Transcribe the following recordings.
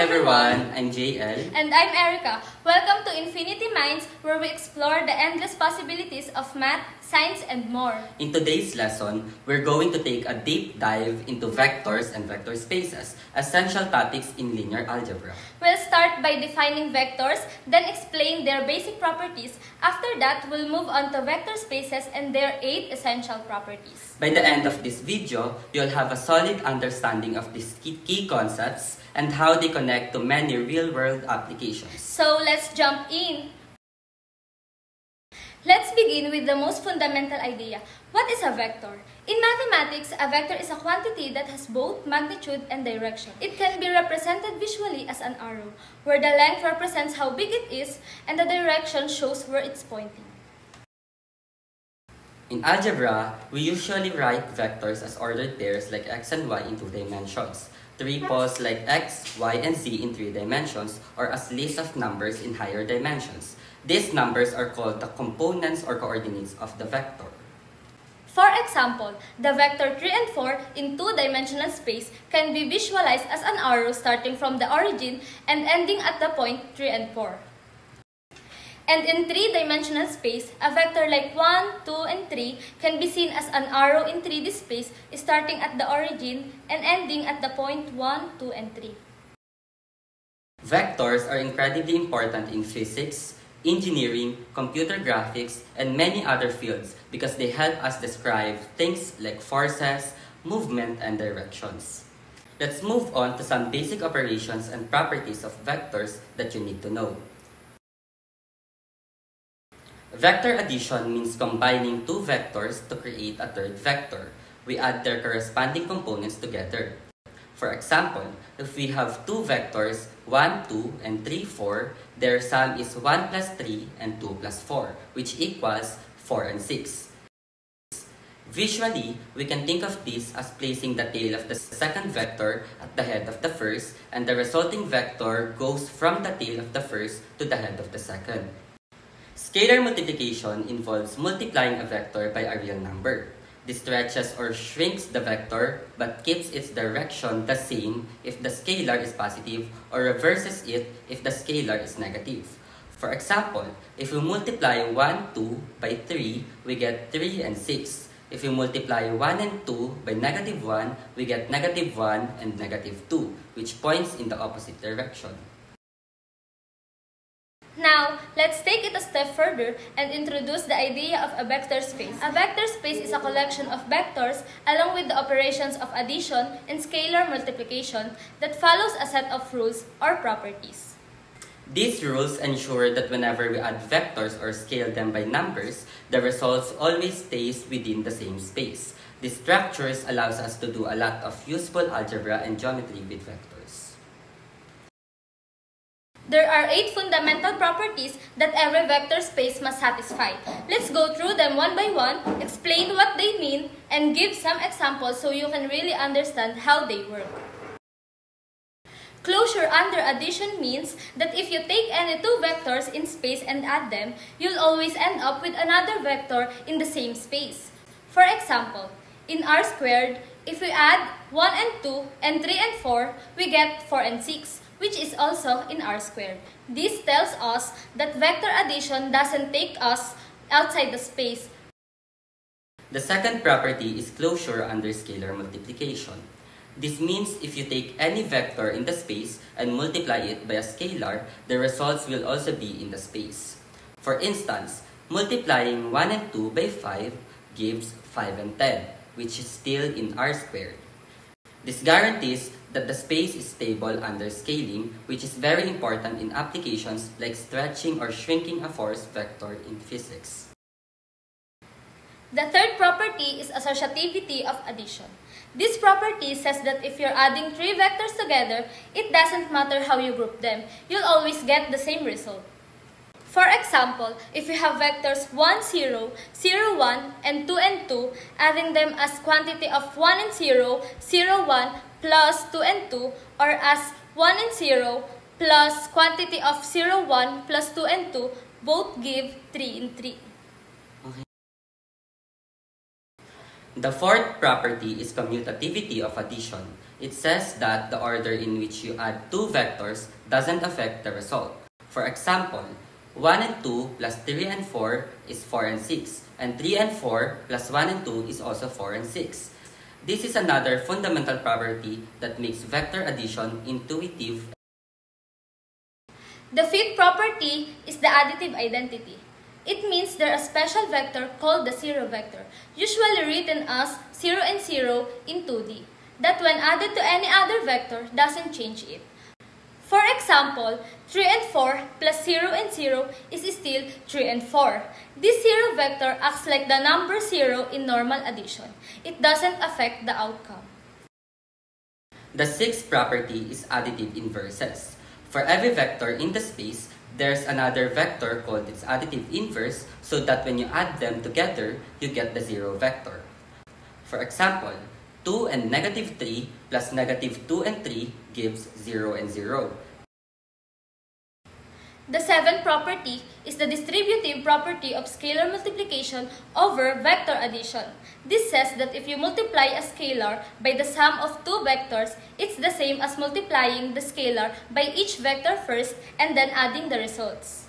everyone, I'm JL. And I'm Erica. Welcome to Infinity Minds, where we explore the endless possibilities of math, science, and more. In today's lesson, we're going to take a deep dive into vectors and vector spaces, essential topics in linear algebra. We'll start by defining vectors, then explain their basic properties. After that, we'll move on to vector spaces and their 8 essential properties. By the end of this video, you'll have a solid understanding of these key concepts and how they connect to many real-world applications. So let's jump in. Let's begin with the most fundamental idea. What is a vector? In mathematics, a vector is a quantity that has both magnitude and direction. It can be represented visually as an arrow, where the length represents how big it is and the direction shows where it's pointing. In algebra, we usually write vectors as ordered pairs like x and y in 2 dimensions, triples like x, y, and z in 3 dimensions, or as lists of numbers in higher dimensions. These numbers are called the components or coordinates of the vector. For example, the vector 3 and 4 in 2-dimensional space can be visualized as an arrow starting from the origin and ending at the point 3 and 4. And in 3-dimensional space, a vector like 1, 2, and 3 can be seen as an arrow in 3D space starting at the origin and ending at the point 1, 2, and 3. Vectors are incredibly important in physics, engineering, computer graphics, and many other fields because they help us describe things like forces, movement, and directions. Let's move on to some basic operations and properties of vectors that you need to know. Vector addition means combining 2 vectors to create a third vector. We add their corresponding components together. For example, if we have 2 vectors, 1, 2, and 3, 4, their sum is 1 plus 3 and 2 plus 4, which equals 4 and 6. Visually, we can think of this as placing the tail of the second vector at the head of the first, and the resulting vector goes from the tail of the first to the head of the second. Scalar multiplication involves multiplying a vector by a real number. This stretches or shrinks the vector but keeps its direction the same if the scalar is positive or reverses it if the scalar is negative. For example, if we multiply 1, 2 by 3, we get 3 and 6. If we multiply 1 and 2 by negative 1, we get negative 1 and negative 2, which points in the opposite direction. Now, let's take it a step further and introduce the idea of a vector space. A vector space is a collection of vectors along with the operations of addition and scalar multiplication that follows a set of rules or properties. These rules ensure that whenever we add vectors or scale them by numbers, the results always stays within the same space. These structures allows us to do a lot of useful algebra and geometry with vectors. There are 8 fundamental properties that every vector space must satisfy. Let's go through them one by one, explain what they mean, and give some examples so you can really understand how they work. Closure under addition means that if you take any 2 vectors in space and add them, you'll always end up with another vector in the same space. For example, in R squared, if we add 1 and 2 and 3 and 4, we get 4 and 6. Which is also in R squared. This tells us that vector addition doesn't take us outside the space. The second property is closure under scalar multiplication. This means if you take any vector in the space and multiply it by a scalar, the results will also be in the space. For instance, multiplying 1 and 2 by 5 gives 5 and 10, which is still in R squared. This guarantees that the space is stable under scaling, which is very important in applications like stretching or shrinking a force vector in physics. The third property is associativity of addition. This property says that if you're adding 3 vectors together, it doesn't matter how you group them, you'll always get the same result. For example, if you have vectors 1, 0, 0, 1, and 2 and 2, adding them as quantity of 1 and 0, 0, 1, plus 2 and 2, or as 1 and 0, plus quantity of 0, 1, plus 2 and 2, both give 3 and 3. The fourth property is commutativity of addition. It says that the order in which you add two vectors doesn't affect the result. For example, 1 and 2 plus 3 and 4 is 4 and 6, and 3 and 4 plus 1 and 2 is also 4 and 6. This is another fundamental property that makes vector addition intuitive. The fifth property is the additive identity. It means there is a special vector called the zero vector, usually written as 0 and 0 in 2D, that when added to any other vector doesn't change it. For example, 3 and 4 plus 0 and 0 is still 3 and 4. This zero vector acts like the number 0 in normal addition. It doesn't affect the outcome. The sixth property is additive inverses. For every vector in the space, there's another vector called its additive inverse, so that when you add them together, you get the zero vector. For example, 2 and negative 3 plus negative 2 and 3 gives 0 and 0. The seventh property is the distributive property of scalar multiplication over vector addition. This says that if you multiply a scalar by the sum of two vectors, it's the same as multiplying the scalar by each vector first and then adding the results.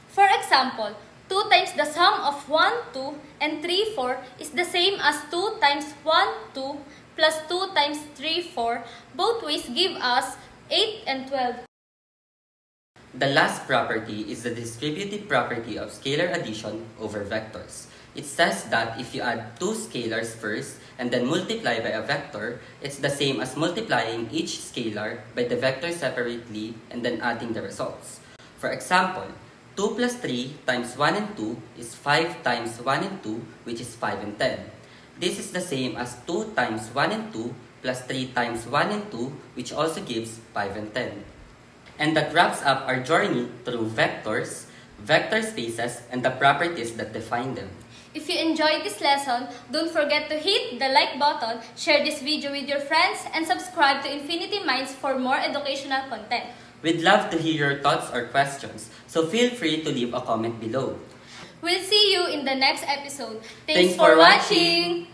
For example, 2 times the sum of 1, 2 and 3, 4 is the same as 2 times 1, 2 plus 2 times 3, 4. Both ways give us 8 and 12. The last property is the distributive property of scalar addition over vectors. It says that if you add two scalars first and then multiply by a vector, it's the same as multiplying each scalar by the vector separately and then adding the results. For example, 2 plus 3 times 1 and 2 is 5 times 1 and 2, which is 5 and 10. This is the same as 2 times 1 and 2 plus 3 times 1 and 2, which also gives 5 and 10. And that wraps up our journey through vectors, vector spaces, and the properties that define them. If you enjoyed this lesson, don't forget to hit the like button, share this video with your friends, and subscribe to Infinity Minds for more educational content. We'd love to hear your thoughts or questions, so feel free to leave a comment below. We'll see you in the next episode. Thanks for watching!